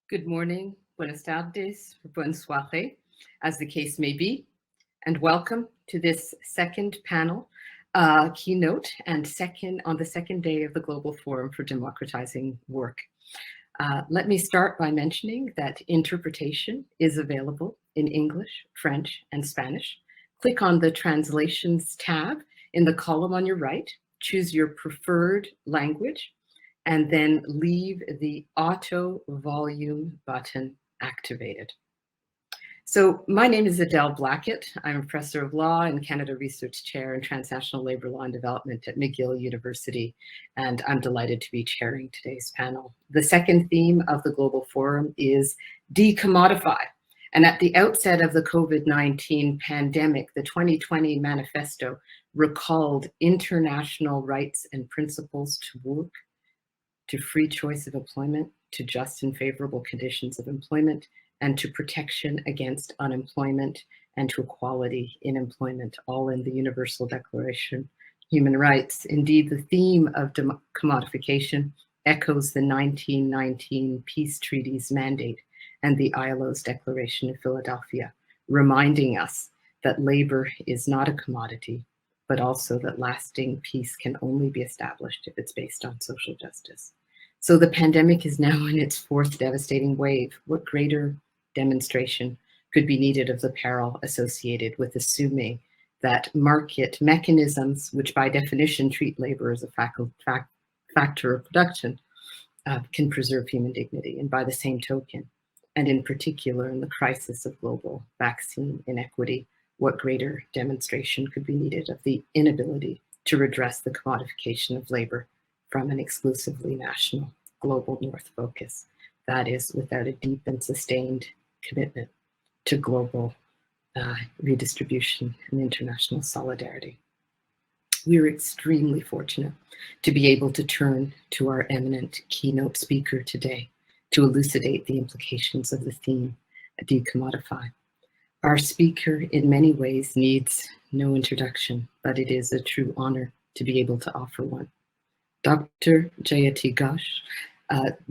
Good morning, buenas tardes, bonne soirée, as the case may be, and welcome to this second panel, keynote, and on the second day of the Global Forum for Democratizing Work. Let me start by mentioning that interpretation is available in English, French, and Spanish. Click on the Translations tab in the column on your right, choose your preferred language, and then leave the auto volume button activated. So my name is Adelle Blackett. I'm a professor of law and Canada Research Chair in Transnational Labor Law and Development at McGill University, and I'm delighted to be chairing today's panel. The second theme of the Global Forum is Decommodify. And at the outset of the COVID-19 pandemic, the 2020 manifesto recalled international rights and principles to work, to free choice of employment, to just and favorable conditions of employment, and to protection against unemployment, and to equality in employment, all in the Universal Declaration of Human Rights. Indeed, the theme of commodification echoes the 1919 Peace Treaty's mandate and the ILO's Declaration of Philadelphia, reminding us that labor is not a commodity, but also that lasting peace can only be established if it's based on social justice. So the pandemic is now in its fourth devastating wave. What greater demonstration could be needed of the peril associated with assuming that market mechanisms, which by definition treat labor as a factor of production, can preserve human dignity? And by the same token, and in particular in the crisis of global vaccine inequity, what greater demonstration could be needed of the inability to redress the commodification of labor from an exclusively national global north focus, that is, without a deep and sustained commitment to global redistribution and international solidarity. We are extremely fortunate to be able to turn to our eminent keynote speaker today to elucidate the implications of the theme, Decommodify. Our speaker in many ways needs no introduction, but it is a true honor to be able to offer one. Dr. Jayati Ghosh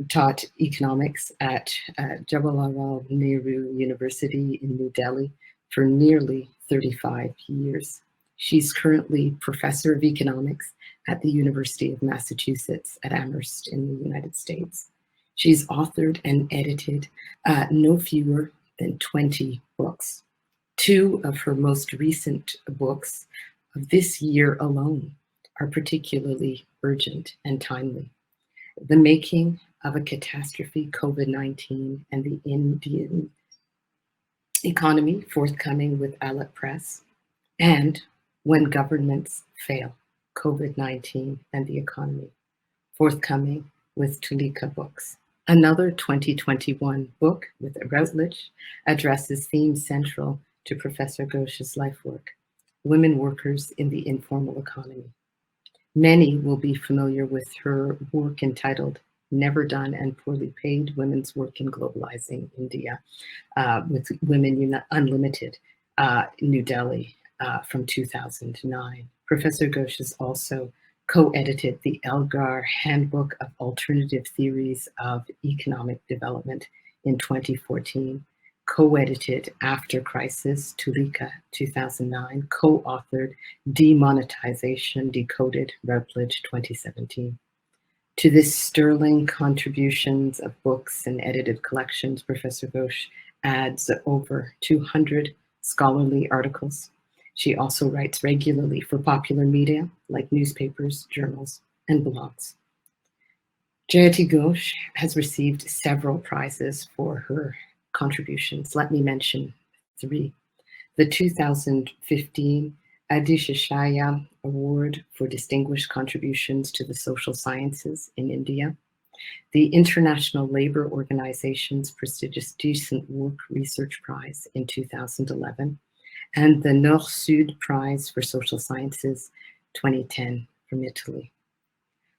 taught economics at Jawaharlal Nehru University in New Delhi for nearly 35 years. She's currently professor of economics at the University of Massachusetts-Amherst in the United States. She's authored and edited no fewer than 20 books. Two of her most recent books of this year alone are particularly urgent and timely. The Making of a Catastrophe, COVID-19 and the Indian Economy, forthcoming with Alec Press, and When Governments Fail, COVID-19 and the Economy, forthcoming with Tulika Books. Another 2021 book with Routledge addresses themes central to Professor Ghosh's life work, women workers in the informal economy. Many will be familiar with her work entitled Never Done and Poorly Paid Women's Work in Globalizing India, with Women Unlimited, New Delhi, from 2009. Professor Ghosh is also co-edited the Elgar Handbook of Alternative Theories of Economic Development in 2014, co-edited After Crisis, Tulika, 2009, co-authored Demonetization Decoded, Routledge, 2017. To this sterling contributions of books and edited collections, Professor Ghosh adds over 200 scholarly articles. She also writes regularly for popular media like newspapers, journals, and blogs. Jayati Ghosh has received several prizes for her contributions. Let me mention 3. The 2015 Adishashaya Award for Distinguished Contributions to the Social Sciences in India, the International Labour Organization's prestigious Decent Work Research Prize in 2011, and the Nord-Sud Prize for Social Sciences 2010 from Italy.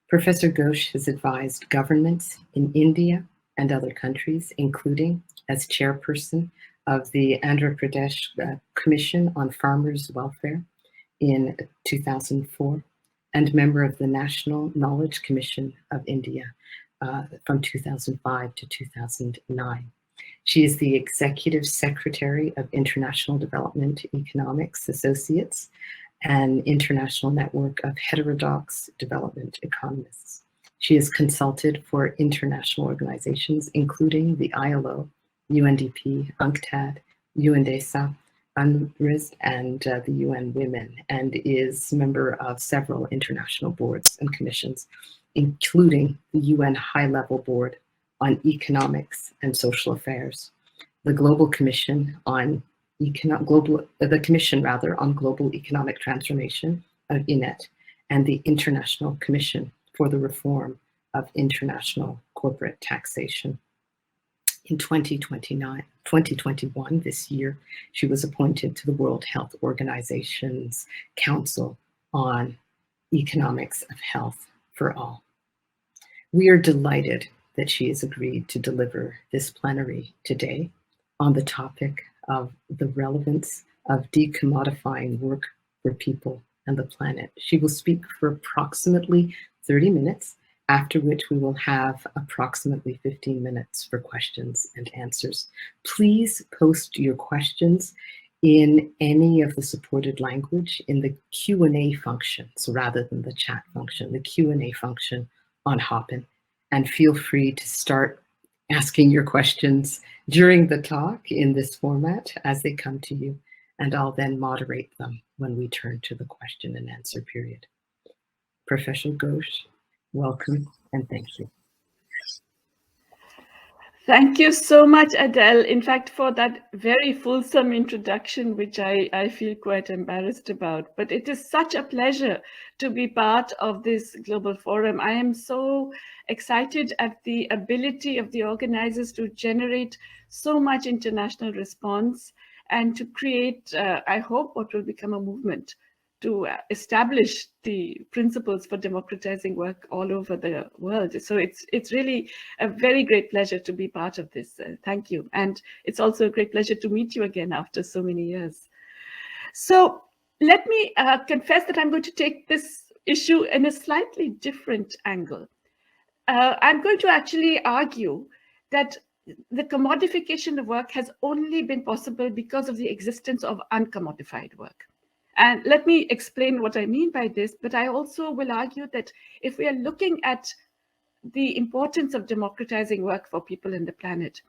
Professor Ghosh has advised governments in India and other countries, including as chairperson of the Andhra Pradesh Commission on Farmers' Welfare in 2004, and member of the National Knowledge Commission of India from 2005 to 2009. She is the Executive Secretary of International Development Economics Associates, an international network of heterodox development economists. She has consulted for international organizations, including the ILO, UNDP, UNCTAD, UNDESA, UNRISD, and the UN Women, and is member of several international boards and commissions, including the UN High-Level Board on Economics and Social Affairs, the Global Commission on the Commission on Global Economic Transformation of INET, and the International Commission for the Reform of International Corporate Taxation. In 2021, this year, she was appointed to the World Health Organization's Council on Economics of Health for All. We are delighted that she has agreed to deliver this plenary today on the topic of the relevance of decommodifying work for people and the planet. She will speak for approximately 30 minutes, after which we will have approximately 15 minutes for questions and answers. Please post your questions in any of the supported language in the Q&A function, so rather than the chat function, the Q&A function on Hopin, and feel free to start asking your questions during the talk in this format as they come to you, and I'll then moderate them when we turn to the question and answer period. Professor Ghosh, welcome and thank you. Thank you so much, Adele, in fact, for that very fulsome introduction, which I feel quite embarrassed about. But it is such a pleasure to be part of this global forum. I am so excited at the ability of the organizers to generate so much international response and to create, I hope, what will become a movement to establish the principles for democratizing work all over the world. So it's really a very great pleasure to be part of this. Thank you. And it's also a great pleasure to meet you again after so many years. So let me confess that I'm going to take this issue in a slightly different angle. I'm going to actually argue that the commodification of work has only been possible because of the existence of uncommodified work. And let me explain what I mean by this, but I also will argue that if we are looking at the importance of democratizing work for people in the planet,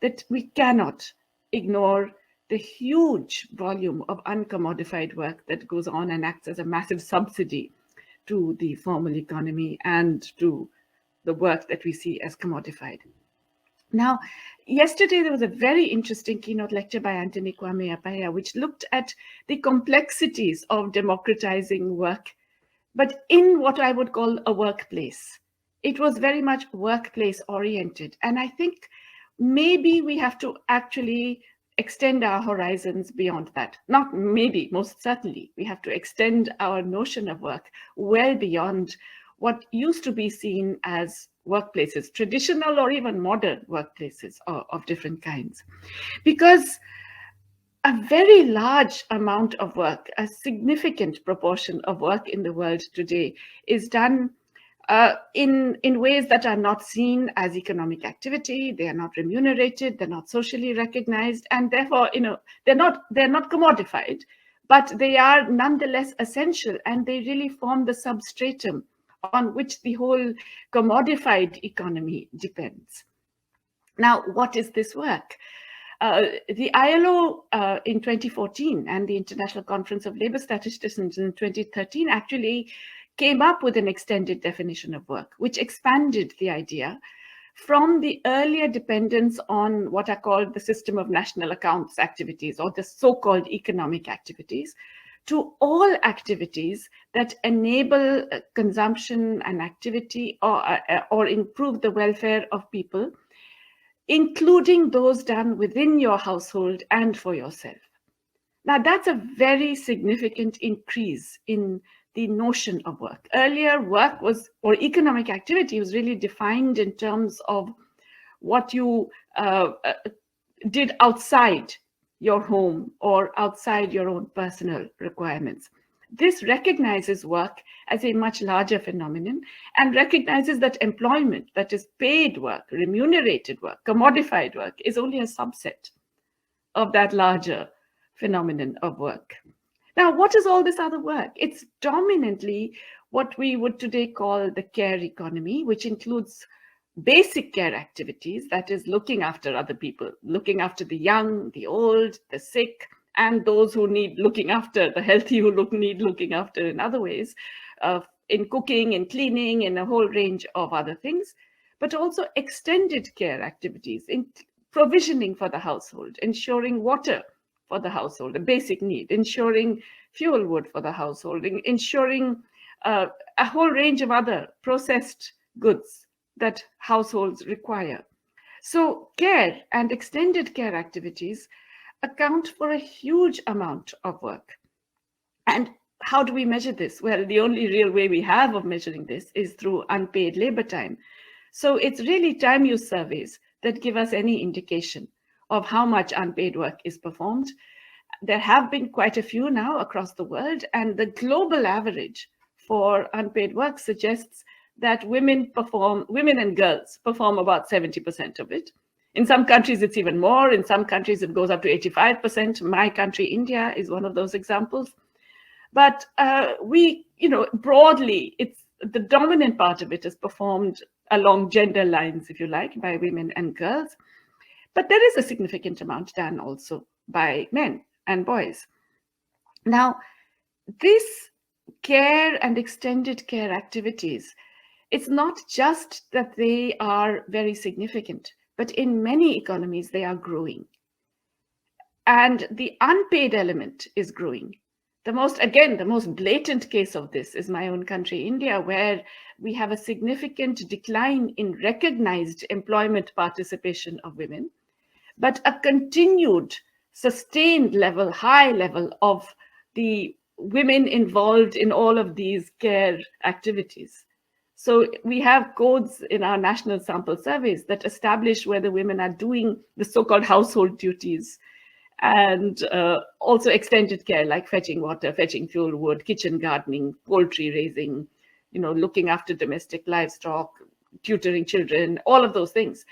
that we cannot ignore the huge volume of uncommodified work that goes on and acts as a massive subsidy to the formal economy and to the work that we see as commodified. Now, yesterday there was a very interesting keynote lecture by Anthony Kwame Appiah, which looked at the complexities of democratizing work, but in what I would call a workplace. It was very much workplace oriented. And I think maybe we have to actually extend our horizons beyond that. Not maybe, most certainly. We have to extend our notion of work well beyond what used to be seen as workplaces, traditional or even modern workplaces of different kinds. Because a very large amount of work, a significant proportion of work in the world today is done in ways that are not seen as economic activity. They are not remunerated, they're not socially recognized, and therefore, they're not commodified, but they are nonetheless essential, and they really form the substratum on which the whole commodified economy depends. Now, what is this work? The ILO in 2014 and the International Conference of Labor Statisticians in 2013 actually came up with an extended definition of work, which expanded the idea from the earlier dependence on what are called the system of national accounts activities, or the so-called economic activities, to all activities that enable consumption and activity or improve the welfare of people, including those done within your household and for yourself. Now, that's a very significant increase in the notion of work. Earlier, work was, or economic activity was really defined in terms of what you did outside your home or outside your own personal requirements. This recognizes work as a much larger phenomenon and recognizes that employment, that is paid work, remunerated work, commodified work, is only a subset of that larger phenomenon of work. Now, what is all this other work? It's dominantly what we would today call the care economy, which includes basic care activities, that is looking after other people, looking after the young, the old, the sick, and those who need looking after, the healthy who need looking after in other ways, in cooking, in cleaning, in a whole range of other things, but also extended care activities, in provisioning for the household, ensuring water for the household, a basic need, ensuring fuel wood for the household, ensuring a whole range of other processed goods that households require. So care and extended care activities account for a huge amount of work. And how do we measure this? Well, the only real way we have of measuring this is through unpaid labor time. So it's really time use surveys that give us any indication of how much unpaid work is performed. There have been quite a few now across the world, and the global average for unpaid work suggests that women and girls perform about 70% of it. In some countries, it's even more. In some countries, it goes up to 85%. My country, India, is one of those examples. But broadly, it's the dominant part of it is performed along gender lines, if you like, by women and girls. But there is a significant amount done also by men and boys. Now, this care and extended care activities, it's not just that they are very significant, but in many economies, they are growing. And the unpaid element is growing. The most blatant case of this is my own country, India, where we have a significant decline in recognized employment participation of women, but a continued, sustained level, high level of the women involved in all of these care activities. So we have codes in our national sample surveys that establish whether women are doing the so-called household duties and also extended care, like fetching water, fetching fuel wood, kitchen gardening, poultry raising, looking after domestic livestock, tutoring children, all of those things.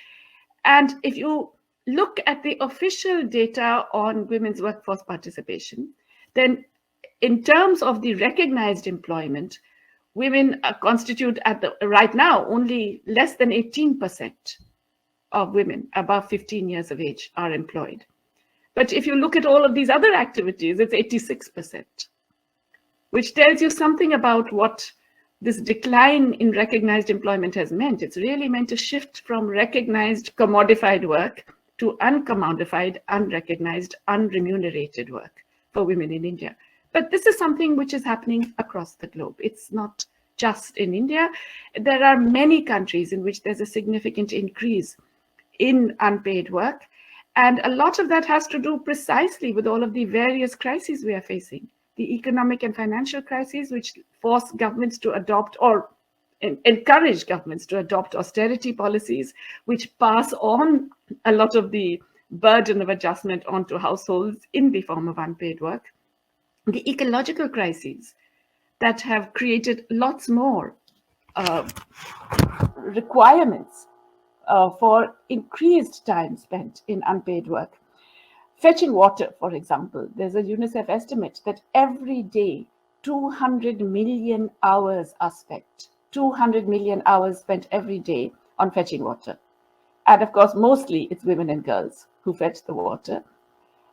And if you look at the official data on women's workforce participation, then in terms of the recognized employment, women constitute right now only less than 18% of women above 15 years of age are employed. But if you look at all of these other activities, it's 86%, which tells you something about what this decline in recognized employment has meant. It's really meant a shift from recognized commodified work to uncommodified, unrecognized, unremunerated work for women in India. But this is something which is happening across the globe. It's not just in India. There are many countries in which there's a significant increase in unpaid work. And a lot of that has to do precisely with all of the various crises we are facing. The economic and financial crises, which force governments to adopt or encourage governments to adopt austerity policies, which pass on a lot of the burden of adjustment onto households in the form of unpaid work, the ecological crises that have created lots more requirements for increased time spent in unpaid work. Fetching water, for example, there's a UNICEF estimate that every day 200 million hours are spent. 200 million hours spent every day on fetching water. And of course, mostly it's women and girls who fetch the water.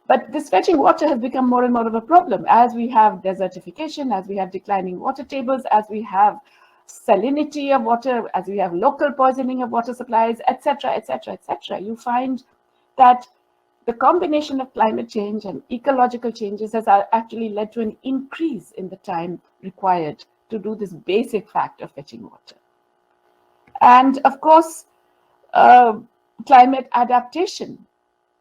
But this fetching water has become more and more of a problem as we have desertification, as we have declining water tables, as we have salinity of water, as we have local poisoning of water supplies, etc., etc., etc. You find that the combination of climate change and ecological changes has actually led to an increase in the time required to do this basic fact of fetching water. And of course, climate adaptation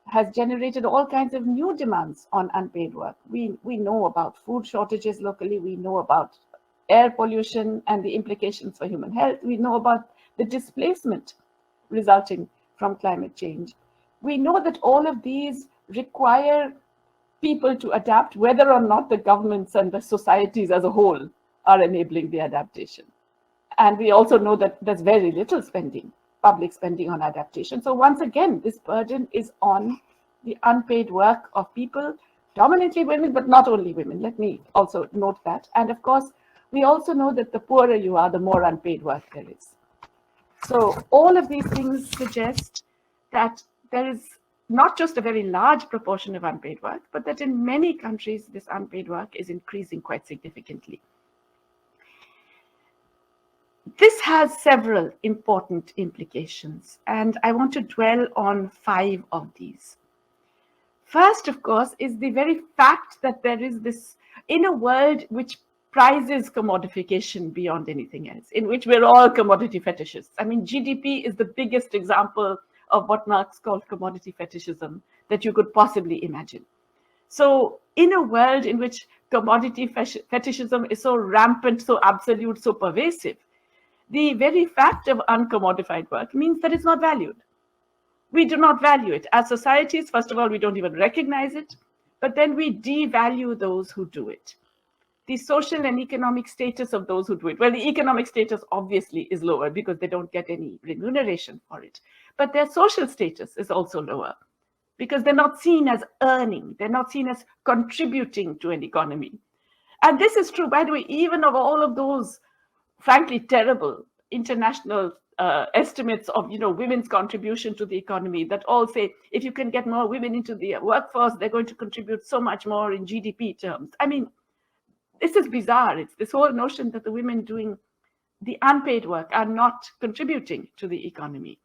has generated all kinds of new demands on unpaid work. We know about food shortages locally. We know about air pollution and the implications for human health. We know about the displacement resulting from climate change. We know that all of these require people to adapt, whether or not the governments and the societies as a whole are enabling the adaptation. And we also know that there's very little spending, public spending on adaptation. So once again, this burden is on the unpaid work of people, dominantly women, but not only women. Let me also note that. And of course, we also know that the poorer you are, the more unpaid work there is. So all of these things suggest that there is not just a very large proportion of unpaid work, but that in many countries, this unpaid work is increasing quite significantly. This has several important implications, and I want to dwell on 5 of these. First, of course, is the very fact that there is this, in a world which prizes commodification beyond anything else, in which we're all commodity fetishists. I mean, GDP is the biggest example of what Marx called commodity fetishism that you could possibly imagine. So in a world in which commodity fetishism is so rampant, so absolute, so pervasive, the very fact of uncommodified work means that it's not valued. We do not value it. As societies, first of all, we don't even recognize it, but then we devalue those who do it. The social and economic status of those who do it. Well, the economic status obviously is lower because they don't get any remuneration for it. But their social status is also lower because they're not seen as earning. They're not seen as contributing to an economy. And this is true, by the way, even of all of those frankly terrible international estimates of women's contribution to the economy that all say if you can get more women into the workforce, they're going to contribute so much more in GDP terms. I mean, this is bizarre. It's this whole notion that the women doing the unpaid work are not contributing to the economy.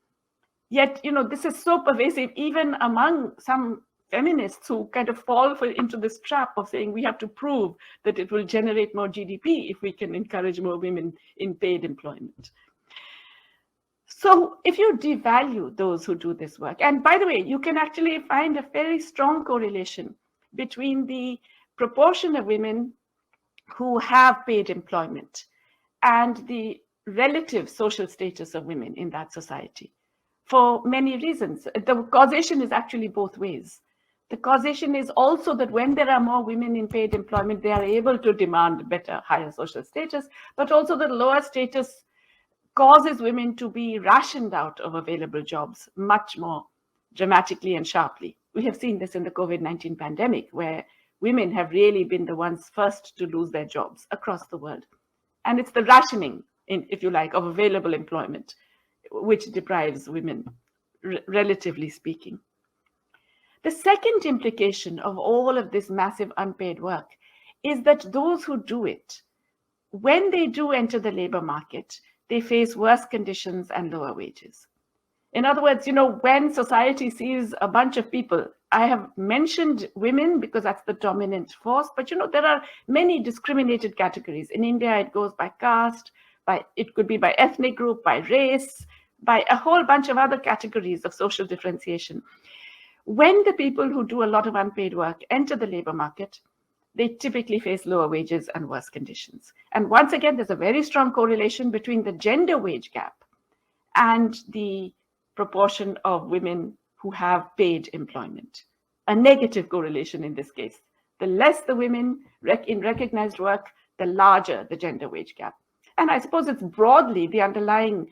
Yet, this is so pervasive even among some feminists who kind of fall into this trap of saying we have to prove that it will generate more GDP if we can encourage more women in paid employment. So if you devalue those who do this work, and by the way, you can actually find a very strong correlation between the proportion of women who have paid employment and the relative social status of women in that society for many reasons. The causation is actually both ways. The causation is also that when there are more women in paid employment, they are able to demand better, higher social status, but also the lower status causes women to be rationed out of available jobs much more dramatically and sharply. We have seen this in the COVID-19 pandemic, where women have really been the ones first to lose their jobs across the world. And it's the rationing, if you like, of available employment, which deprives women, relatively speaking. The second implication of all of this massive unpaid work is that those who do it, when they do enter the labor market, they face worse conditions and lower wages. In other words, when society sees a bunch of people, I have mentioned women because that's the dominant force, but there are many discriminated categories. In India, it goes by caste, it could be by ethnic group, by race, by a whole bunch of other categories of social differentiation. When the people who do a lot of unpaid work enter the labor market, they typically face lower wages and worse conditions. And once again, there's a very strong correlation between the gender wage gap and the proportion of women who have paid employment. A negative correlation in this case. The less the women in recognized work, the larger the gender wage gap. And I suppose it's broadly the underlying,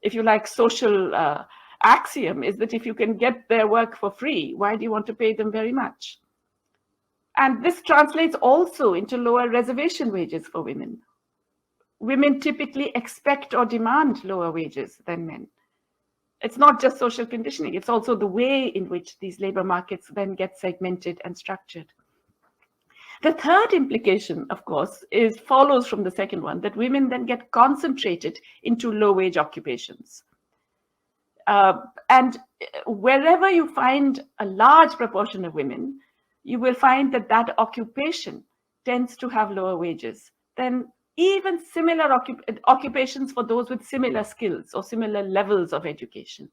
if you like, social axiom is that if you can get their work for free, why do you want to pay them very much? And this translates also into lower reservation wages for women. Women typically expect or demand lower wages than men. It's not just social conditioning, it's also the way in which these labor markets then get segmented and structured. The third implication, of course, follows from the second one, that women then get concentrated into low-wage occupations. And wherever you find a large proportion of women, you will find that that occupation tends to have lower wages than even similar occupations for those with similar skills or similar levels of education.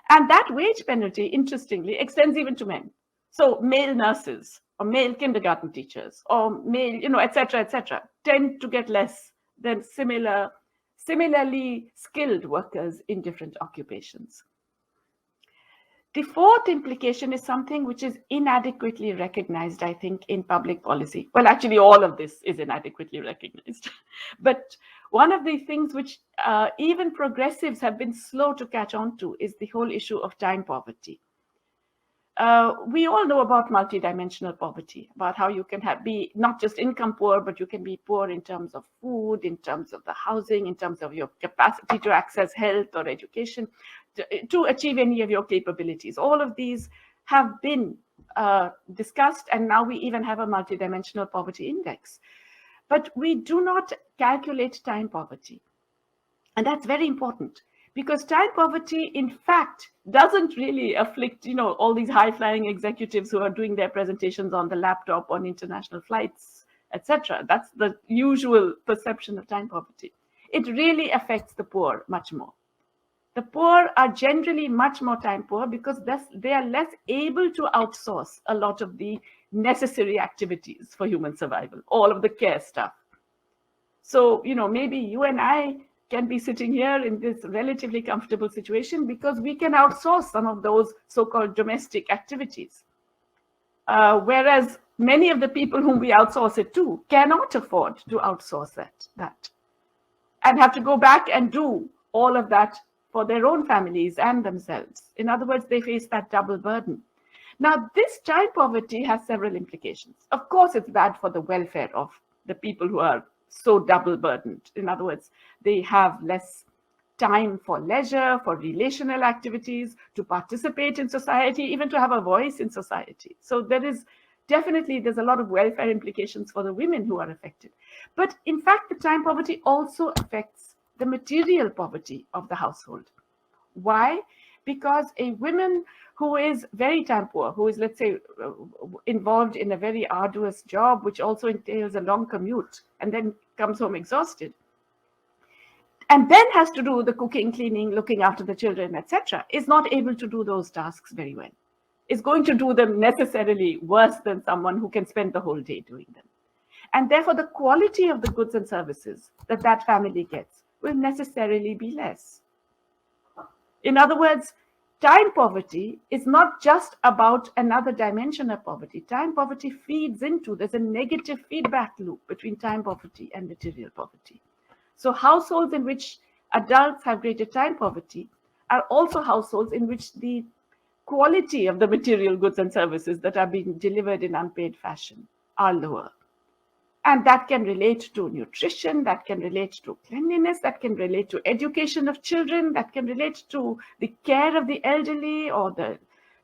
And that wage penalty, interestingly, extends even to men. So male nurses or male kindergarten teachers or male, et cetera, tend to get less than similarly skilled workers in different occupations. The fourth implication is something which is inadequately recognized, I think, in public policy. Well, actually, all of this is inadequately recognized. But one of the things which even progressives have been slow to catch on to is the whole issue of time poverty. We all know about multidimensional poverty, about how you can be not just income poor, but you can be poor in terms of food, in terms of the housing, in terms of your capacity to access health or education, to achieve any of your capabilities. All of these have been discussed, and now we even have a multidimensional poverty index. But we do not calculate time poverty. And that's very important, because time poverty, in fact, doesn't really afflict, all these high-flying executives who are doing their presentations on the laptop on international flights, etc. That's the usual perception of time poverty. It really affects the poor much more. The poor are generally much more time poor because they are less able to outsource a lot of the necessary activities for human survival, all of the care stuff. So, maybe you and I can be sitting here in this relatively comfortable situation because we can outsource some of those so-called domestic activities. Whereas many of the people whom we outsource it to cannot afford to outsource that and have to go back and do all of that for their own families and themselves. In other words, they face that double burden. Now, this time poverty has several implications. Of course, it's bad for the welfare of the people who are so double burdened. In other words, they have less time for leisure, for relational activities, to participate in society, even to have a voice in society. So there's a lot of welfare implications for the women who are affected. But in fact, the time poverty also affects the material poverty of the household. Why? Because a woman who is very time poor, who is, let's say, involved in a very arduous job, which also entails a long commute, and then comes home exhausted, and then has to do the cooking, cleaning, looking after the children, etc., is not able to do those tasks very well. Is going to do them necessarily worse than someone who can spend the whole day doing them. And therefore, the quality of the goods and services that family gets will necessarily be less. In other words, time poverty is not just about another dimension of poverty. Time poverty feeds into, there's a negative feedback loop between time poverty and material poverty. So households in which adults have greater time poverty are also households in which the quality of the material goods and services that are being delivered in unpaid fashion are lower. And that can relate to nutrition, that can relate to cleanliness, that can relate to education of children, that can relate to the care of the elderly or the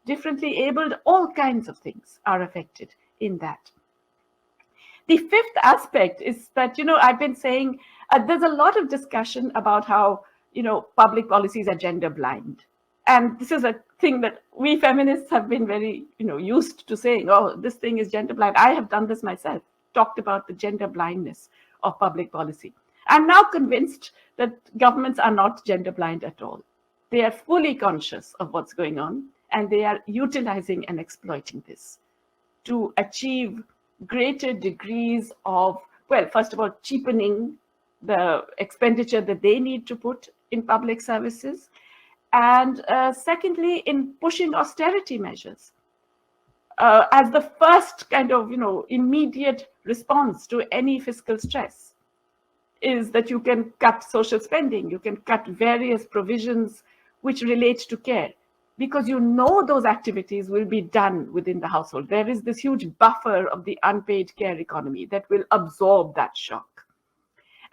differently abled. All kinds of things are affected in that. The fifth aspect is that, I've been saying there's a lot of discussion about how, public policies are gender blind. And this is a thing that we feminists have been very, used to saying, oh, this thing is gender blind. I have done this myself. Talked about the gender blindness of public policy. I'm now convinced that governments are not gender blind at all. They are fully conscious of what's going on, and they are utilizing and exploiting this to achieve greater degrees of, well, first of all, cheapening the expenditure that they need to put in public services, And secondly, in pushing austerity measures as the first kind of, immediate response to any fiscal stress, is that you can cut social spending, you can cut various provisions which relate to care, because you know those activities will be done within the household. There is this huge buffer of the unpaid care economy that will absorb that shock.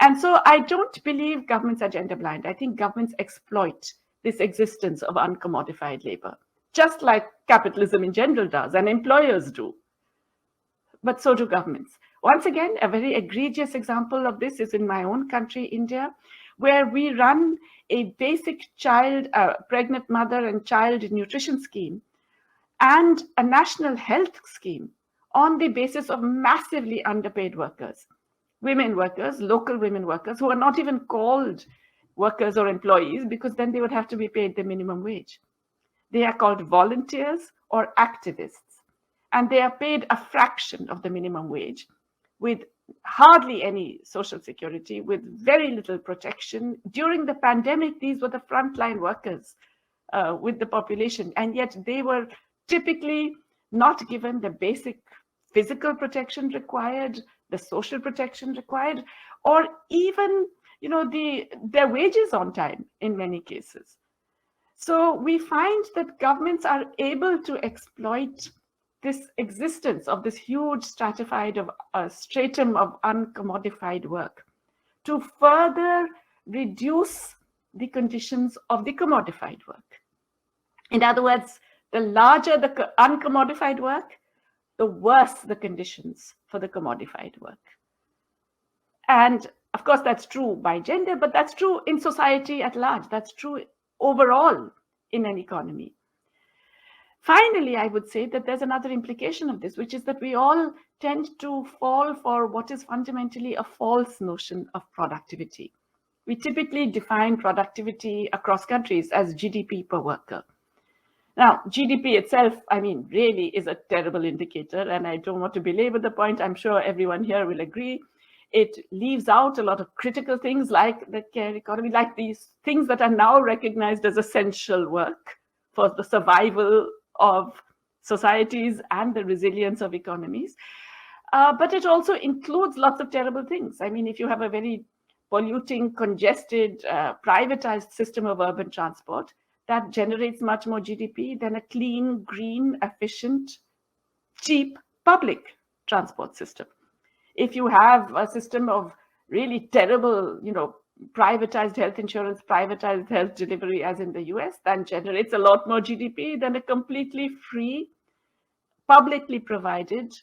And so I don't believe governments are gender blind. I think governments exploit this existence of uncommodified labor, just like capitalism in general does, and employers do. But so do governments. Once again, a very egregious example of this is in my own country, India, where we run a basic child, pregnant mother and child nutrition scheme and a national health scheme on the basis of massively underpaid workers, women workers, local women workers, who are not even called workers or employees, because then they would have to be paid the minimum wage. They are called volunteers or activists, and they are paid a fraction of the minimum wage, with hardly any social security, with very little protection. During the pandemic, these were the frontline workers with the population, and yet they were typically not given the basic physical protection required, the social protection required, or even their wages on time in many cases. So we find that governments are able to exploit this existence of this huge stratified stratum of uncommodified work to further reduce the conditions of the commodified work. In other words, the larger the uncommodified work, the worse the conditions for the commodified work. And of course, that's true by gender, but that's true in society at large. That's true overall in an economy. Finally, I would say that there's another implication of this, which is that we all tend to fall for what is fundamentally a false notion of productivity. We typically define productivity across countries as GDP per worker. Now, GDP itself, really is a terrible indicator, and I don't want to belabor the point. I'm sure everyone here will agree. It leaves out a lot of critical things like the care economy, like these things that are now recognized as essential work for the survival of societies and the resilience of economies. But it also includes lots of terrible things. If you have a very polluting, congested, privatized system of urban transport, that generates much more GDP than a clean, green, efficient, cheap public transport system. If you have a system of really terrible, privatized health insurance, privatized health delivery, as in the US, that generates a lot more GDP than a completely free, publicly provided,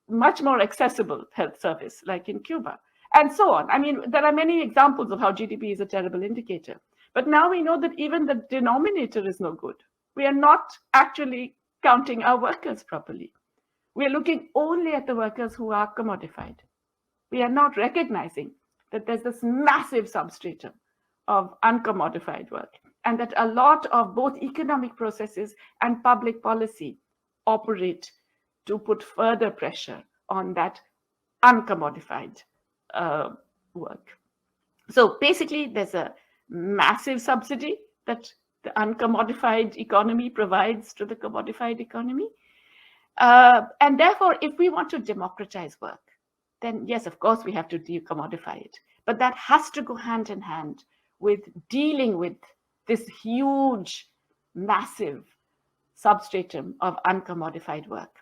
much more accessible health service, like in Cuba, and so on. There are many examples of how GDP is a terrible indicator. But now we know that even the denominator is no good. We are not actually counting our workers properly. We are looking only at the workers who are commodified. We are not recognizing that there's this massive substratum of uncommodified work, and that a lot of both economic processes and public policy operate to put further pressure on that uncommodified work. So basically, there's a massive subsidy that the uncommodified economy provides to the commodified economy. And therefore, if we want to democratize work, then yes, of course, we have to decommodify it. But that has to go hand in hand with dealing with this huge, massive substratum of uncommodified work.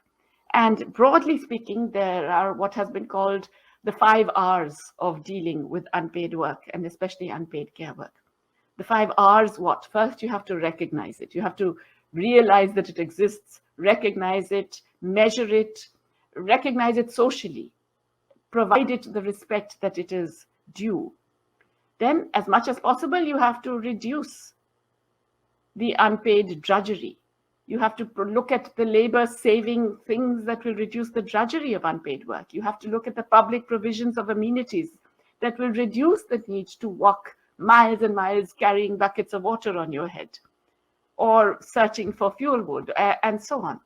And broadly speaking, there are what has been called the 5 R's of dealing with unpaid work, and especially unpaid care work. The 5 R's, what? First, you have to recognize it. You have to realize that it exists, recognize it, measure it, recognize it socially, provide it the respect that it is due. Then, as much as possible, you have to reduce the unpaid drudgery. You have to look at the labor-saving things that will reduce the drudgery of unpaid work. You have to look at the public provisions of amenities that will reduce the need to walk miles and miles carrying buckets of water on your head, or searching for fuel wood, and so on.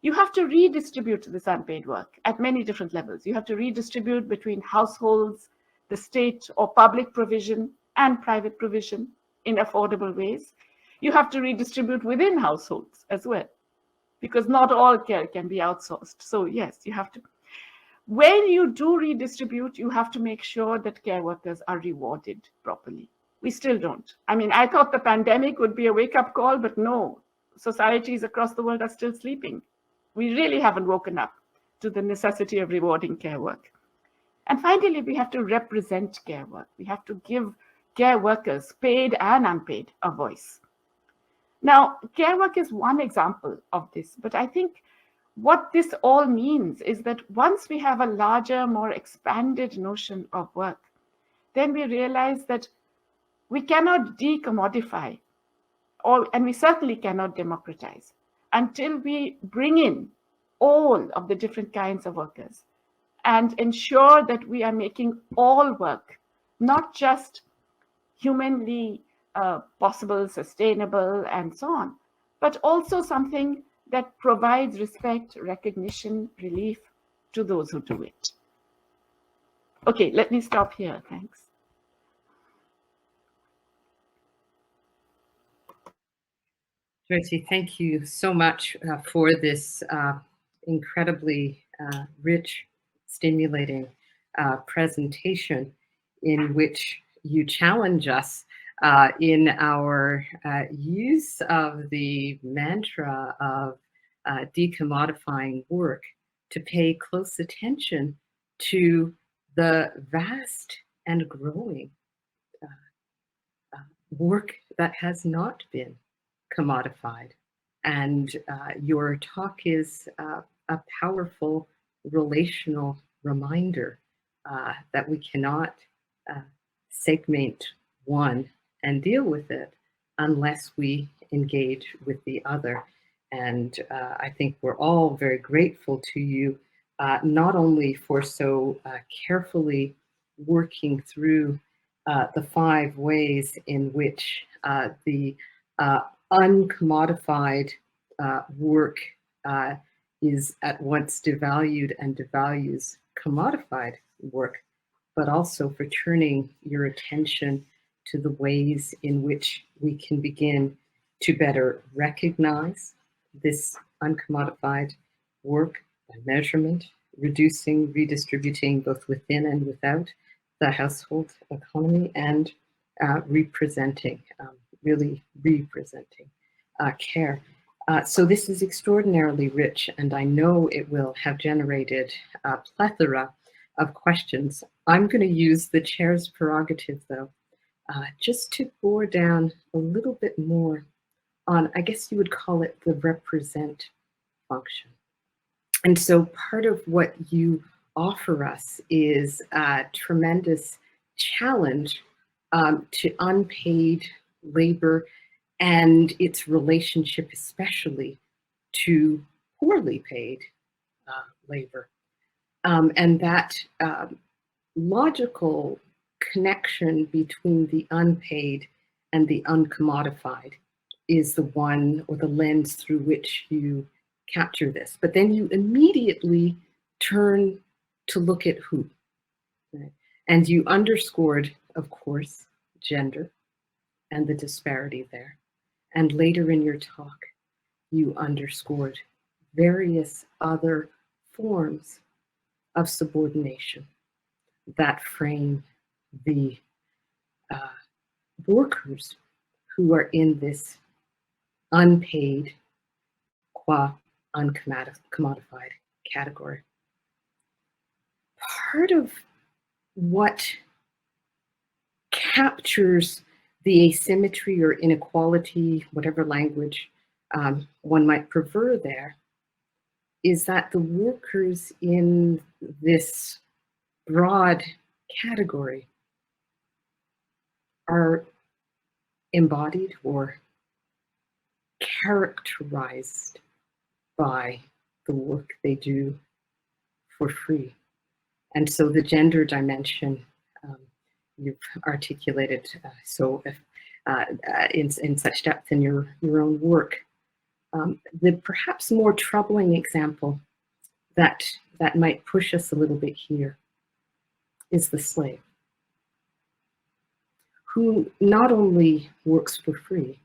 You have to redistribute this unpaid work at many different levels. You have to redistribute between households, the state or public provision, and private provision. in affordable ways. You have to redistribute within households as well, because not all care can be outsourced. So yes, you have to. When you do redistribute, you have to make sure that care workers are rewarded properly. We still don't. I mean, I thought the pandemic would be a wake-up call, but no, societies across the world are still sleeping. We really haven't woken up to the necessity of rewarding care work. And finally, we have to represent care work. We have to give care workers, paid and unpaid, a voice. Now, care work is one example of this, but I think what this all means is that once we have a larger, more expanded notion of work, then we realize that we cannot decommodify, and we certainly cannot democratize until we bring in all of the different kinds of workers and ensure that we are making all work, not just humanly possible, sustainable, and so on, but also something that provides respect, recognition, relief to those who do it. Okay, let me stop here. Thanks. Jayati, thank you so much for this incredibly rich, stimulating presentation in which you challenge us in our use of the mantra of decommodifying work to pay close attention to the vast and growing work that has not been commodified. And your talk is a powerful relational reminder that we cannot segment one and deal with it unless we engage with the other. And I think we're all very grateful to you, not only for so carefully working through the 5 ways in which the uncommodified work is at once devalued and devalues commodified work, but also for turning your attention to the ways in which we can begin to better recognize this uncommodified work by measurement, reducing, redistributing both within and without the household economy, and representing, really representing care. So this is extraordinarily rich, and I know it will have generated a plethora of questions. I'm going to use the chair's prerogative, though, just to bore down a little bit more on, I guess you would call it the represent function. And so part of what you offer us is a tremendous challenge to unpaid labor and its relationship especially to poorly paid labor. And that logical connection between the unpaid and the uncommodified is the one, or the lens through which you capture this. But then you immediately turn to look at who. Right? And you underscored, of course, gender and the disparity there. And later in your talk, you underscored various other forms of subordination that frame the workers who are in this unpaid, qua uncommodified category. Part of what captures the asymmetry or inequality, whatever language one might prefer there, is that the workers in this broad category are embodied or characterized by the work they do for free. And so the gender dimension you've articulated in such depth in your own work. The perhaps more troubling example that might push us a little bit here is the slave, who not only works for free,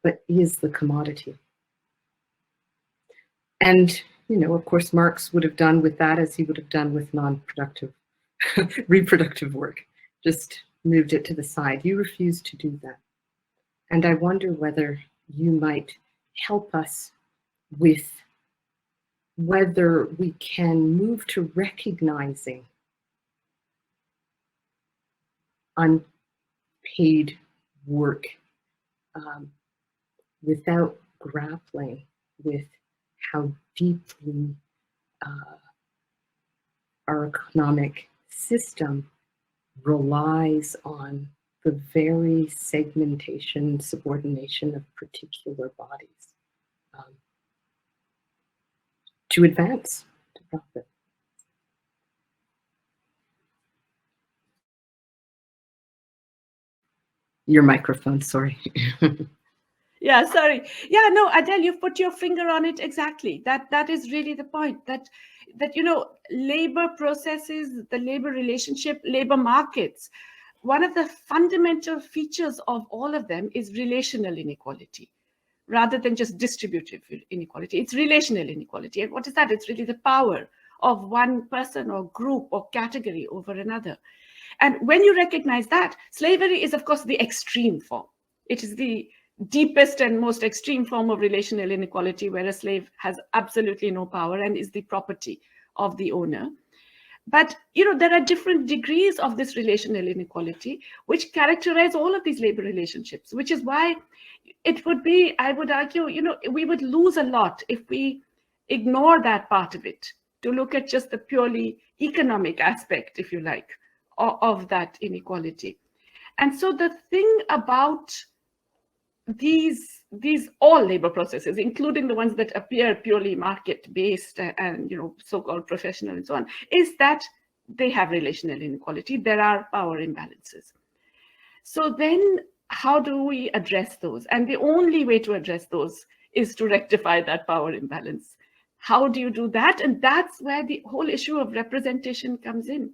but is the commodity. And, you know, of course, Marx would have done with that as he would have done with non-productive, reproductive work, just moved it to the side. You refuse to do that. And I wonder whether you might help us with whether we can move to recognizing unpaid work without grappling with how deeply our economic system relies on the very segmentation, subordination of particular bodies to advance, to profit. Your microphone, sorry. Yeah, sorry. Yeah, no, Adelle, you've put your finger on it exactly. That is really the point, that you know, labor processes, the labor relationship, labor markets, one of the fundamental features of all of them is relational inequality, rather than just distributive inequality. It's relational inequality. And what is that? It's really the power of one person or group or category over another. And when you recognize that, slavery is, of course, the extreme form. It is the deepest and most extreme form of relational inequality, where a slave has absolutely no power and is the property of the owner. But, you know, there are different degrees of this relational inequality which characterize all of these labor relationships, which is why it would be, I would argue, you know, we would lose a lot if we ignore that part of it to look at just the purely economic aspect, if you like, of that inequality. And so the thing about these all labor processes, including the ones that appear purely market-based and, you know, so-called professional and so on, is that they have relational inequality. There are power imbalances. So then how do we address those? And the only way to address those is to rectify that power imbalance. How do you do that? And that's where the whole issue of representation comes in.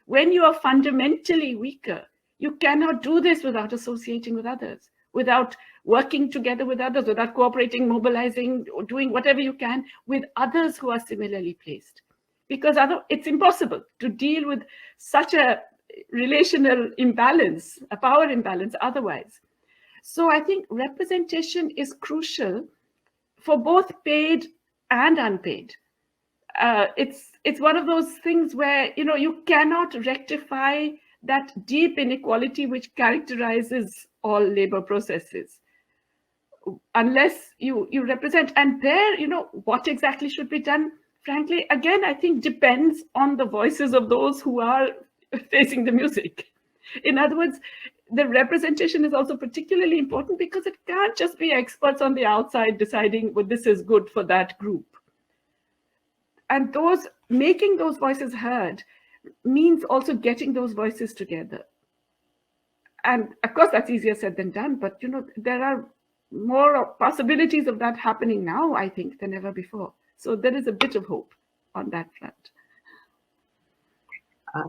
When you are fundamentally weaker, you cannot do this without associating with others, without working together with others, without cooperating, mobilizing, or doing whatever you can with others who are similarly placed. Because it's impossible to deal with such a relational imbalance, a power imbalance otherwise. So I think representation is crucial for both paid and unpaid. It's one of those things where, you know, you cannot rectify that deep inequality which characterizes all labor processes unless you represent. And there, you know, what exactly should be done, frankly, again, I think depends on the voices of those who are facing the music. In other words, the representation is also particularly important because it can't just be experts on the outside deciding, well, this is good for that group. And those making those voices heard means also getting those voices together. And of course, that's easier said than done, but, you know, there are more possibilities of that happening now, I think, than ever before. So there is a bit of hope on that front.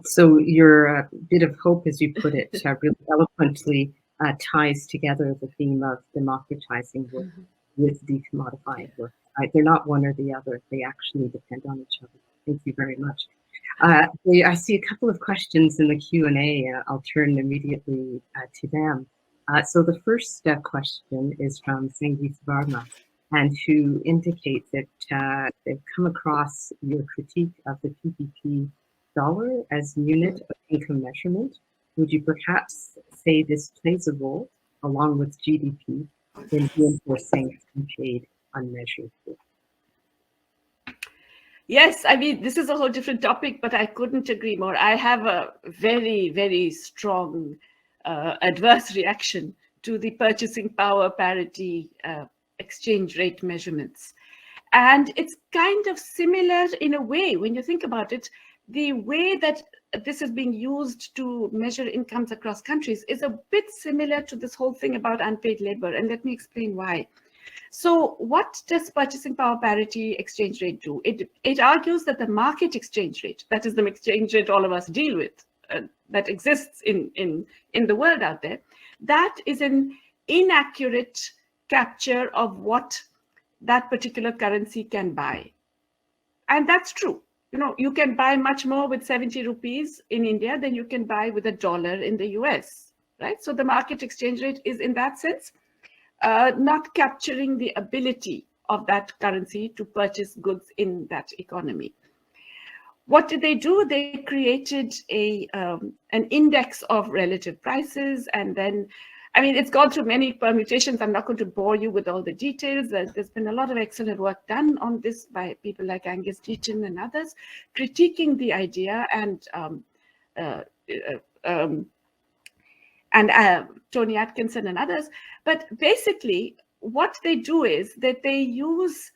So your bit of hope, as you put it, really eloquently ties together the theme of democratizing work with decommodifying work. They're not one or the other. They actually depend on each other. Thank you very much. I see a couple of questions in the Q&A. I'll turn immediately to them. So the first question is from Sangeet Varma, and who indicates that they've come across your critique of the PPP dollar as unit of income measurement. Would you perhaps say this plays a role, along with GDP, in reinforcing unpaid, unmeasured work? Yes, I mean, this is a whole different topic, but I couldn't agree more. I have a very, very strong adverse reaction to the purchasing power parity exchange rate measurements. And it's kind of similar in a way, when you think about it. The way that this is being used to measure incomes across countries is a bit similar to this whole thing about unpaid labor. And let me explain why. So what does purchasing power parity exchange rate do? It argues that the market exchange rate, that is the exchange rate all of us deal with that exists in the world out there, that is an inaccurate capture of what that particular currency can buy. And that's true. You can buy much more with 70 rupees in India than you can buy with $1 in the US, right? So the market exchange rate is, in that sense, not capturing the ability of that currency to purchase goods in that economy. What did they do? They created an index of relative prices, and then, I mean, it's gone through many permutations. I'm not going to bore you with all the details. There's been a lot of excellent work done on this by people like Angus Deaton and others, critiquing the idea, and Tony Atkinson and others. But basically, what they do is that they use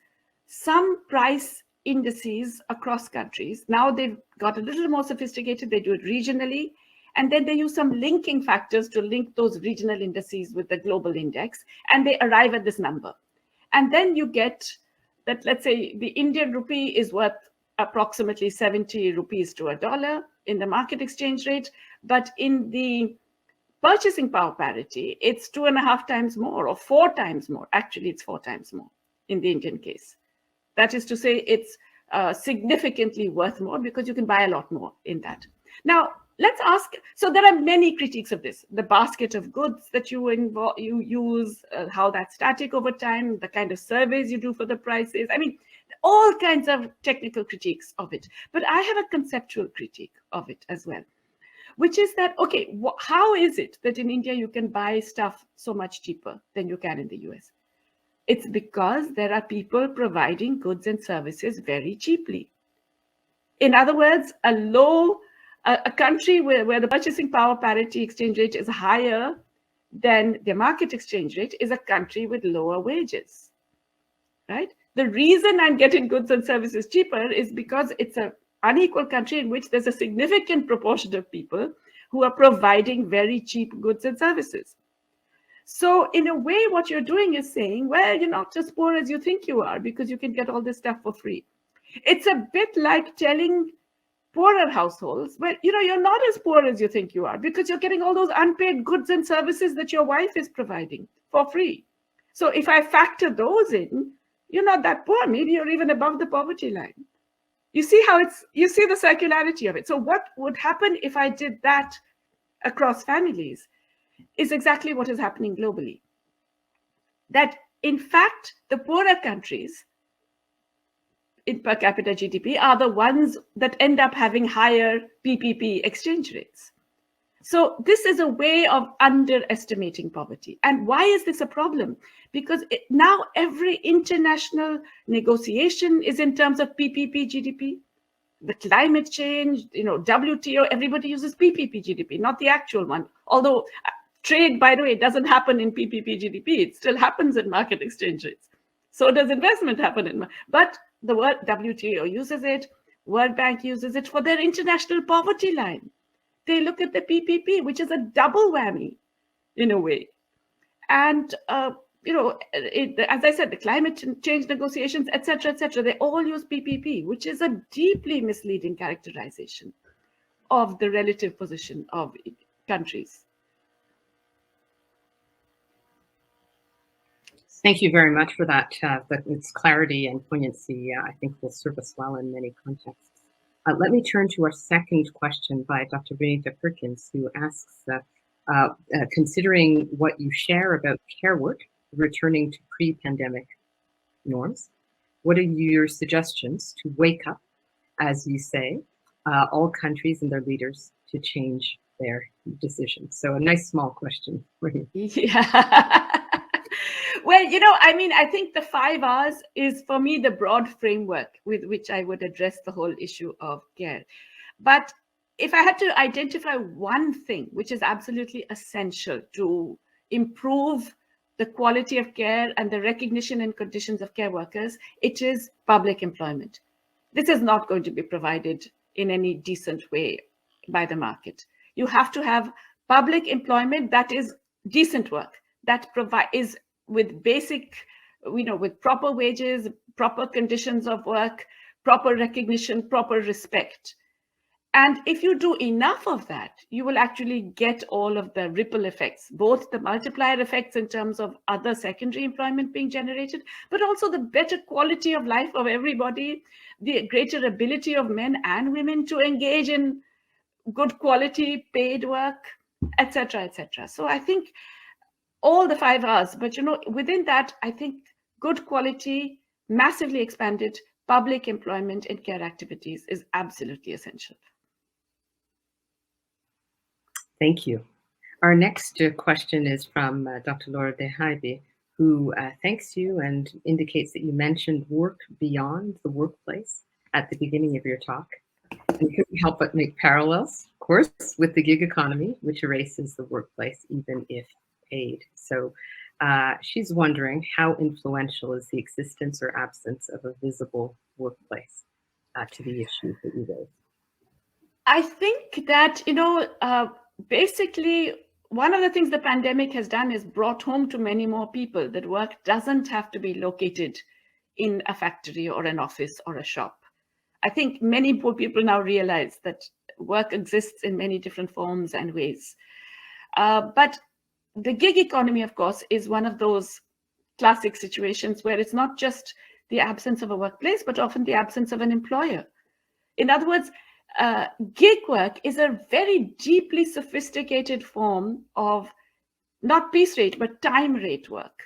some price indices across countries. Now they've got a little more sophisticated. They do it regionally. And then they use some linking factors to link those regional indices with the global index. And they arrive at this number. And then you get that, let's say, the Indian rupee is worth approximately 70 rupees to $1 in the market exchange rate. But in the purchasing power parity, it's 2.5 times more or 4 times more. Actually, it's 4 times more in the Indian case. That is to say, it's significantly worth more because you can buy a lot more in that. Now, let's ask, so there are many critiques of this. The basket of goods that you use, how that's static over time, the kind of surveys you do for the prices. I mean, all kinds of technical critiques of it. But I have a conceptual critique of it as well, which is that, okay, how is it that in India you can buy stuff so much cheaper than you can in the US? It's because there are people providing goods and services very cheaply. In other words, a country where the purchasing power parity exchange rate is higher than the market exchange rate is a country with lower wages, right? The reason I'm getting goods and services cheaper is because it's an unequal country in which there's a significant proportion of people who are providing very cheap goods and services. So in a way, what you're doing is saying, well, you're not as poor as you think you are because you can get all this stuff for free. It's a bit like telling poorer households, well, you're not as poor as you think you are because you're getting all those unpaid goods and services that your wife is providing for free. So if I factor those in, you're not that poor. Maybe you're even above the poverty line. You see you see the circularity of it. So what would happen if I did that across families is exactly what is happening globally. That in fact, the poorer countries in per capita GDP are the ones that end up having higher PPP exchange rates. So this is a way of underestimating poverty. And why is this a problem? Because now every international negotiation is in terms of PPP GDP. The climate change, WTO, everybody uses PPP GDP, not the actual one. Although trade, by the way, doesn't happen in PPP GDP. It still happens in market exchange rates. So does investment happen but the word WTO uses it, World Bank uses it for their international poverty line. They look at the PPP, which is a double whammy in a way. And, as I said, the climate change negotiations, et cetera, they all use PPP, which is a deeply misleading characterization of the relative position of countries. Thank you very much for that. Its clarity and poignancy, I think, will serve us well in many contexts. Let me turn to our second question by Dr. Benita Perkins, who asks, considering what you share about care work returning to pre-pandemic norms, what are your suggestions to wake up, as you say, all countries and their leaders to change their decisions? So a nice small question for you. Yeah. Well, I think the 5 R's is, for me, the broad framework with which I would address the whole issue of care. But if I had to identify one thing which is absolutely essential to improve the quality of care and the recognition and conditions of care workers, it is public employment. This is not going to be provided in any decent way by the market. You have to have public employment that is decent work, that is with basic, with proper wages, proper conditions of work, proper recognition, proper respect. And if you do enough of that, you will actually get all of the ripple effects, both the multiplier effects in terms of other secondary employment being generated, but also the better quality of life of everybody, the greater ability of men and women to engage in good quality paid work, etc., etc. So I think all the 5 R's, but within that, I think good quality, massively expanded public employment in care activities is absolutely essential. Thank you. Our next question is from Dr. Laura De Hybe, who thanks you and indicates that you mentioned work beyond the workplace at the beginning of your talk. And you couldn't help but make parallels, of course, with the gig economy, which erases the workplace even if paid. So she's wondering, how influential is the existence or absence of a visible workplace to the issue that you raised? I think that, basically, one of the things the pandemic has done is brought home to many more people that work doesn't have to be located in a factory or an office or a shop. I think many more people now realize that work exists in many different forms and ways. But the gig economy, of course, is one of those classic situations where it's not just the absence of a workplace, but often the absence of an employer. In other words, gig work is a very deeply sophisticated form of not piece rate, but time rate work.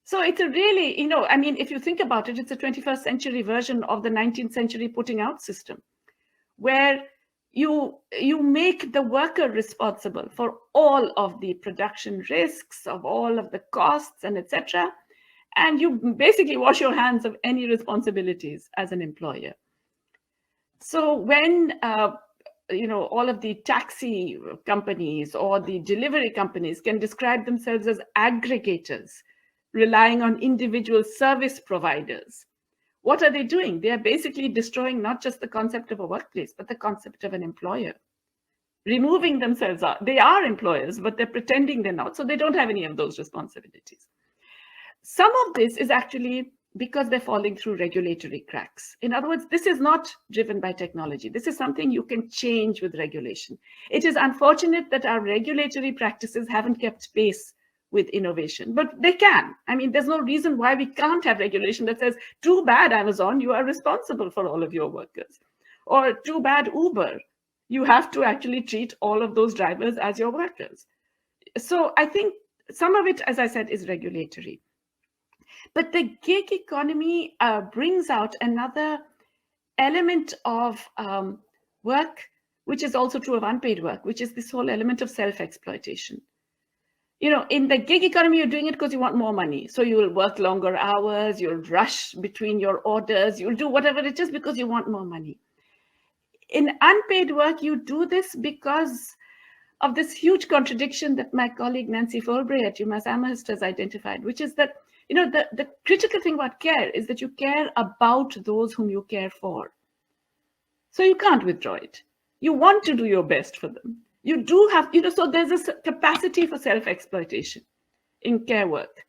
So it's a really, if you think about it, it's a 21st century version of the 19th century putting out system, where you make the worker responsible for all of the production risks, of all of the costs, and etc. And you basically wash your hands of any responsibilities as an employer. So when all of the taxi companies or the delivery companies can describe themselves as aggregators, relying on individual service providers, what are they doing? They are basically destroying not just the concept of a workplace, but the concept of an employer. Removing themselves out. They are employers, but they're pretending they're not, so they don't have any of those responsibilities. Some of this is actually because they're falling through regulatory cracks. In other words, this is not driven by technology. This is something you can change with regulation. It is unfortunate that our regulatory practices haven't kept pace with innovation, but they can. I mean, there's no reason why we can't have regulation that says, too bad, Amazon, you are responsible for all of your workers. Or too bad, Uber, you have to actually treat all of those drivers as your workers. So I think some of it, as I said, is regulatory. But the gig economy brings out another element of work, which is also true of unpaid work, which is this whole element of self-exploitation. In the gig economy, you're doing it because you want more money. So you will work longer hours, you'll rush between your orders, you'll do whatever it is because you want more money. In unpaid work, you do this because of this huge contradiction that my colleague Nancy Folbray at UMass-Amherst has identified, which is that the critical thing about care is that you care about those whom you care for. So you can't withdraw it. You want to do your best for them. You do have, so there's this capacity for self-exploitation in care work,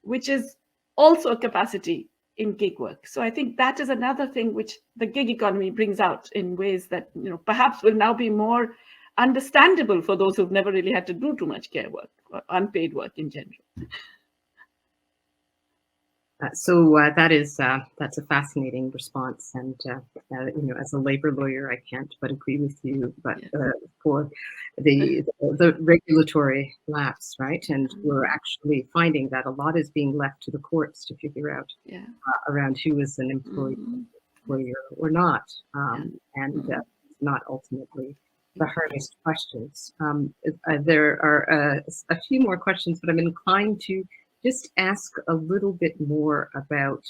which is also a capacity in gig work. So I think that is another thing which the gig economy brings out in ways that, perhaps will now be more understandable for those who've never really had to do too much care work or unpaid work in general. That's a fascinating response, and as a labor lawyer, I can't but agree with you. But for the regulatory lapse, right, and we're actually finding that a lot is being left to the courts to figure out around who is an employer or not, and not ultimately the hardest questions. There are a few more questions, but I'm inclined to just ask a little bit more about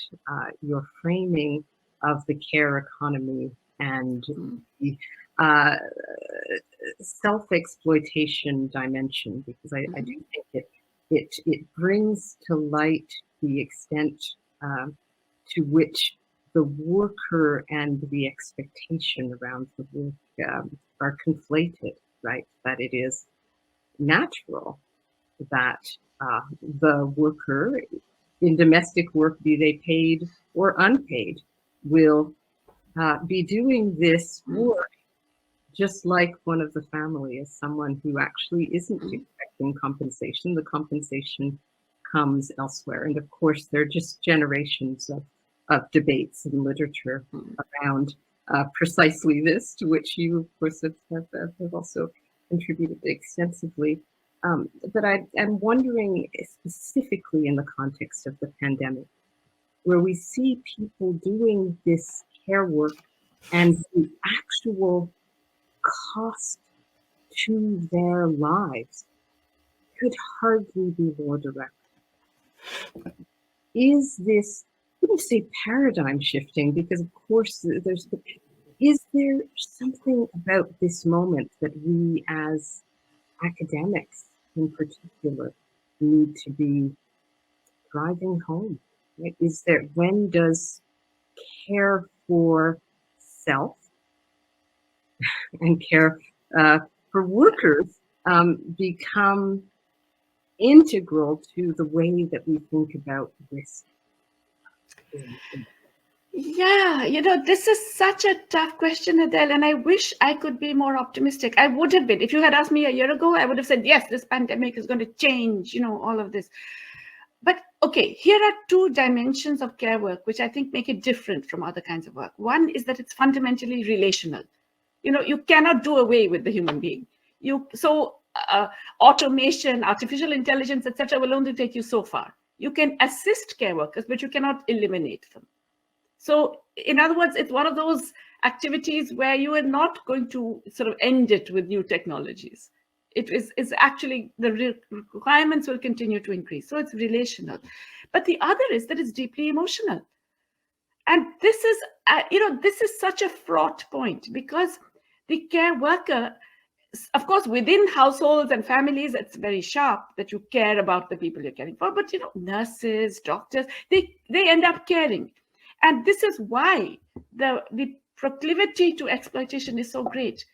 your framing of the care economy and the self-exploitation dimension, because I do think it brings to light the extent to which the worker and the expectation around the work are conflated, right? That it is natural that the worker in domestic work, be they paid or unpaid, will be doing this work just like one of the family is someone who actually isn't expecting compensation. The compensation comes elsewhere. And of course, there are just generations of debates and literature around precisely this, to which you, of course, have also contributed extensively. But I'm wondering specifically in the context of the pandemic, where we see people doing this care work and the actual cost to their lives could hardly be more direct. Is this, I wouldn't say paradigm shifting, because of course is there something about this moment that we as academics in particular need to be driving home? Right? Is there, when does care for self and care for workers become integral to the way that we think about risk? Yeah, this is such a tough question, Adele, and I wish I could be more optimistic. I would have been. If you had asked me a year ago, I would have said, yes, this pandemic is going to change, all of this. But okay, here are two dimensions of care work, which I think make it different from other kinds of work. One is that it's fundamentally relational. You cannot do away with the human being. Automation, artificial intelligence, etc., will only take you so far. You can assist care workers, but you cannot eliminate them. So in other words, it's one of those activities where you are not going to sort of end it with new technologies. It's actually, the requirements will continue to increase. So it's relational. But the other is that it's deeply emotional. And this is such a fraught point, because the care worker, of course, within households and families, it's very sharp that you care about the people you're caring for. But, nurses, doctors, they end up caring. And this is why the proclivity to exploitation is so great.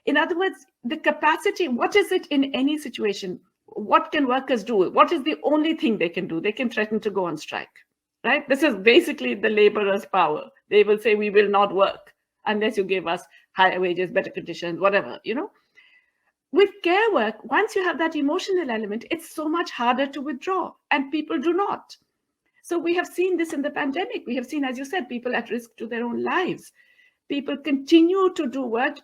In other words, the capacity, what is it in any situation? What can workers do? What is the only thing they can do? They can threaten to go on strike, right? This is basically the laborer's power. They will say, we will not work unless you give us higher wages, better conditions, whatever, With care work, once you have that emotional element, it's so much harder to withdraw, and people do not. So we have seen this in the pandemic. We have seen, as you said, people at risk to their own lives. People continue to do work.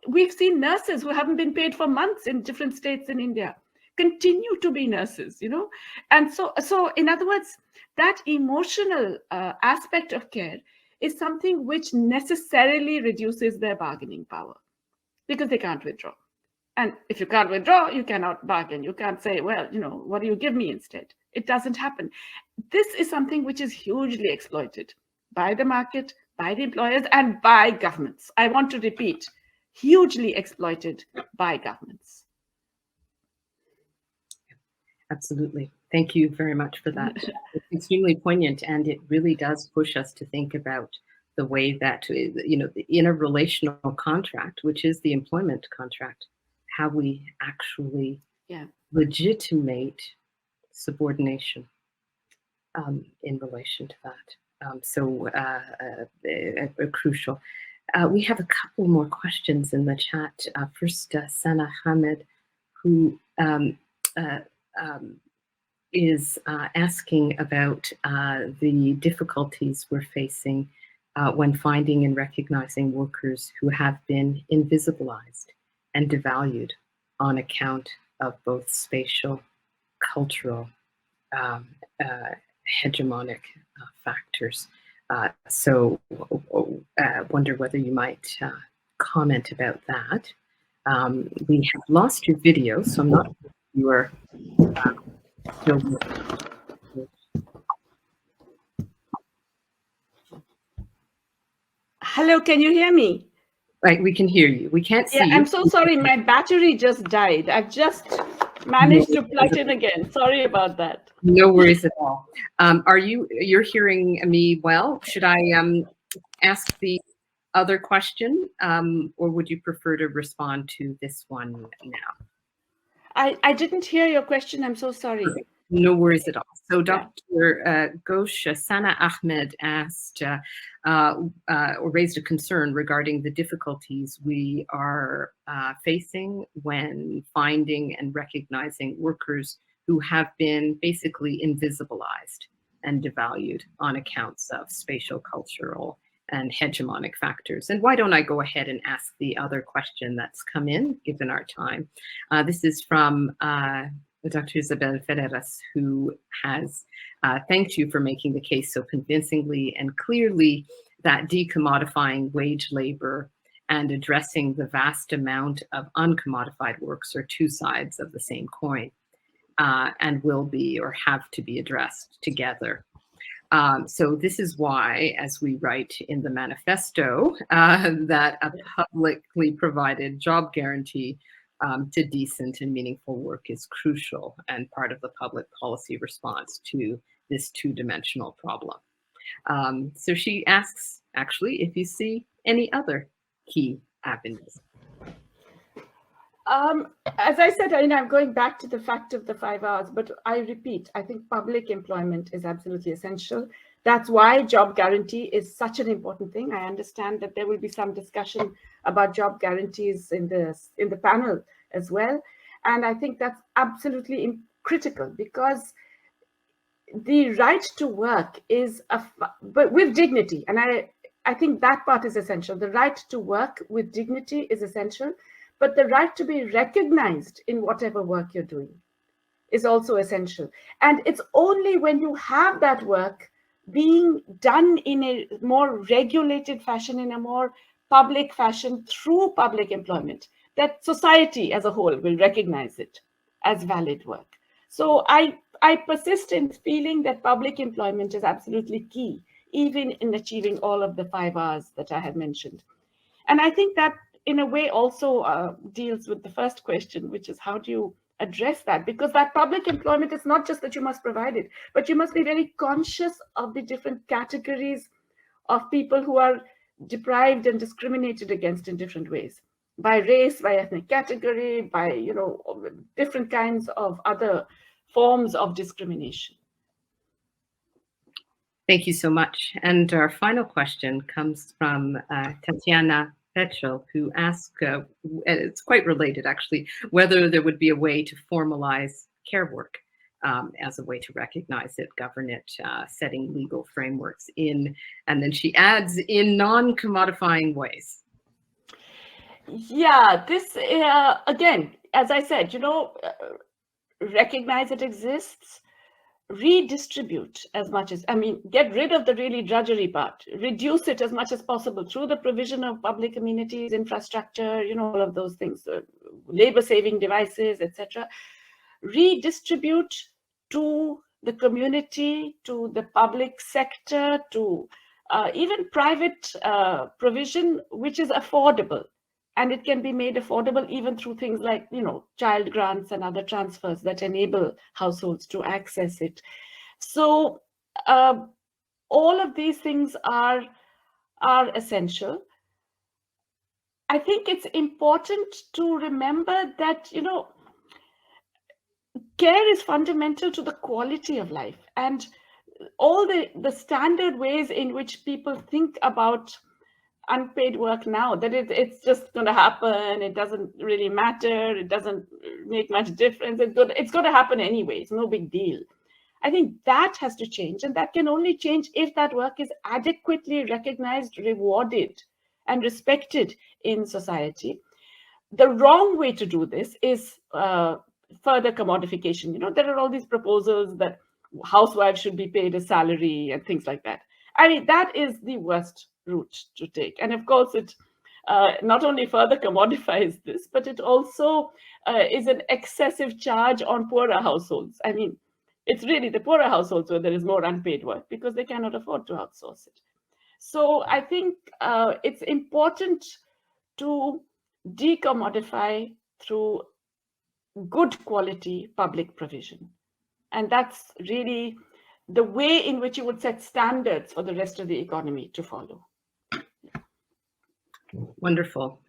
We've seen nurses who haven't been paid for months in different states in India continue to be nurses, And so in other words, that emotional aspect of care is something which necessarily reduces their bargaining power, because they can't withdraw. And if you can't withdraw, you cannot bargain. You can't say, well, what do you give me instead? It doesn't happen. This is something which is hugely exploited by the market, by the employers, and by governments. I want to repeat, hugely exploited by governments. Absolutely. Thank you very much for that. It's extremely poignant, and it really does push us to think about the way that, in a relational contract, which is the employment contract, how we actually legitimate subordination in relation to that. Crucial. We have a couple more questions in the chat. First, Sana Hamed, who is asking about the difficulties we're facing when finding and recognizing workers who have been invisibilized and devalued on account of both spatial, cultural, hegemonic factors. So wonder whether you might comment about that. We have lost your video, so I'm not sure if you are still with. Hello, can you hear me? Right, we can hear you. We can't see you. I'm so sorry, my battery just died. I've just managed to plug in again. Sorry about that. No worries at all. You're hearing me well? Should I ask the other question, or would you prefer to respond to this one now? I didn't hear your question. I'm so sorry. No worries at all. So Dr. Ghosh, Sana Ahmed asked or raised a concern regarding the difficulties we are facing when finding and recognizing workers who have been basically invisibilized and devalued on accounts of spatial, cultural, and hegemonic factors. And why don't I go ahead and ask the other question that's come in, given our time. This is from Dr. Isabel Ferreras, who has thanked you for making the case so convincingly and clearly that decommodifying wage labor and addressing the vast amount of uncommodified works are two sides of the same coin and will be or have to be addressed together. So this is why, as we write in the manifesto, that a publicly provided job guarantee to decent and meaningful work is crucial and part of the public policy response to this two-dimensional problem. So she asks, actually, if you see any other key avenues. As I said, I'm going back to the fact of the 5 hours, but I repeat, I think public employment is absolutely essential. That's why job guarantee is such an important thing. I understand that there will be some discussion about job guarantees in the panel as well. And I think that's absolutely critical, because the right to work is but with dignity. And I think that part is essential. The right to work with dignity is essential, but the right to be recognized in whatever work you're doing is also essential. And it's only when you have that work being done in a more regulated fashion, in a more public fashion through public employment, that society as a whole will recognize it as valid work. So I persist in feeling that public employment is absolutely key, even in achieving all of the 5 hours that I have mentioned. And I think that in a way also deals with the first question, which is how do you address that? Because that public employment is not just that you must provide it, but you must be very conscious of the different categories of people who are deprived and discriminated against in different ways, by race, by ethnic category, by different kinds of other forms of discrimination. Thank you so much. And our final question comes from Tatiana Petchel, who asked, and it's quite related actually, whether there would be a way to formalize care work as a way to recognize it, govern it, setting legal frameworks in, and then she adds, in non-commodifying ways. Yeah, this, again, as I said, recognize it exists, redistribute as much as, get rid of the really drudgery part, reduce it as much as possible through the provision of public amenities, infrastructure, all of those things, labor-saving devices, etc. Redistribute to the community, to the public sector, to even private provision, which is affordable. And it can be made affordable even through things like, child grants and other transfers that enable households to access it. So all of these things are essential. I think it's important to remember that, care is fundamental to the quality of life, and all the standard ways in which people think about unpaid work now, that it's just going to happen, it doesn't really matter, it doesn't make much difference, it's going to happen anyway, it's no big deal. I think that has to change, and that can only change if that work is adequately recognized, rewarded, and respected in society. The wrong way to do this is further commodification. There are all these proposals that housewives should be paid a salary and things like that. That is the worst route to take. And of course, it not only further commodifies this, but it also is an excessive charge on poorer households. It's really the poorer households where there is more unpaid work because they cannot afford to outsource it. So I think it's important to decommodify through good quality public provision. And that's really the way in which you would set standards for the rest of the economy to follow. Wonderful.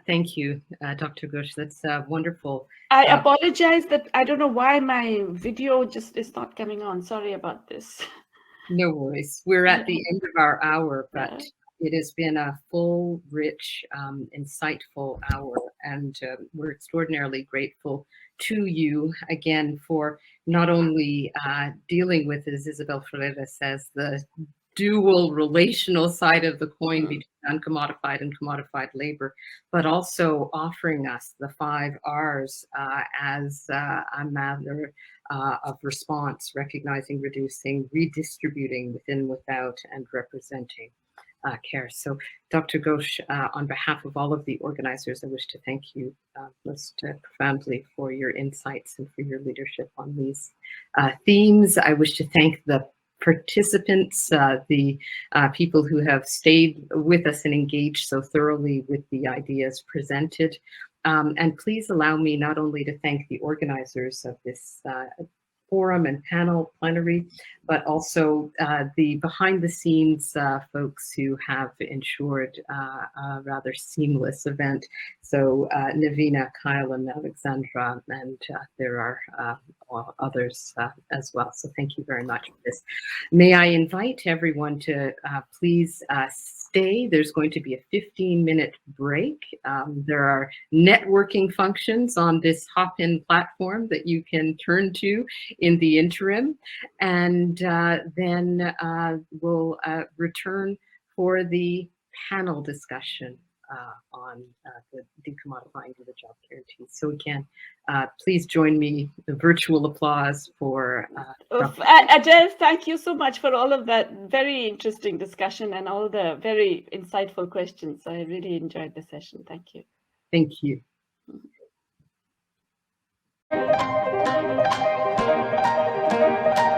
Thank you, Dr. Ghosh. That's wonderful. I apologize that I don't know why my video just is not coming on. Sorry about this. No worries. We're at the end of our hour, but it has been a full, rich, insightful hour, and we're extraordinarily grateful to you again for not only dealing with, as Isabel Ferreira says, the dual relational side of the coin between uncommodified and commodified labor, but also offering us the 5 R's as a matter of response, recognizing, reducing, redistributing within, without, and representing care. So Dr. Ghosh, on behalf of all of the organizers, I wish to thank you most profoundly for your insights and for your leadership on these themes. I wish to thank the participants, the people who have stayed with us and engaged so thoroughly with the ideas presented. And please allow me not only to thank the organizers of this forum and panel plenary, but also the behind the scenes folks who have ensured a rather seamless event. So Navina, Kyle, and Alexandra, and there are others as well. So thank you very much for this. May I invite everyone to please stay. There's going to be a 15-minute break. There are networking functions on this hop-in platform that you can turn to in the interim, and then we'll return for the panel discussion on the decommodifying of the job guarantee. So again, please join me in virtual applause for Adelle, thank you so much for all of that very interesting discussion and all the very insightful questions. I really enjoyed the session. Thank you. Thank you. Thank you.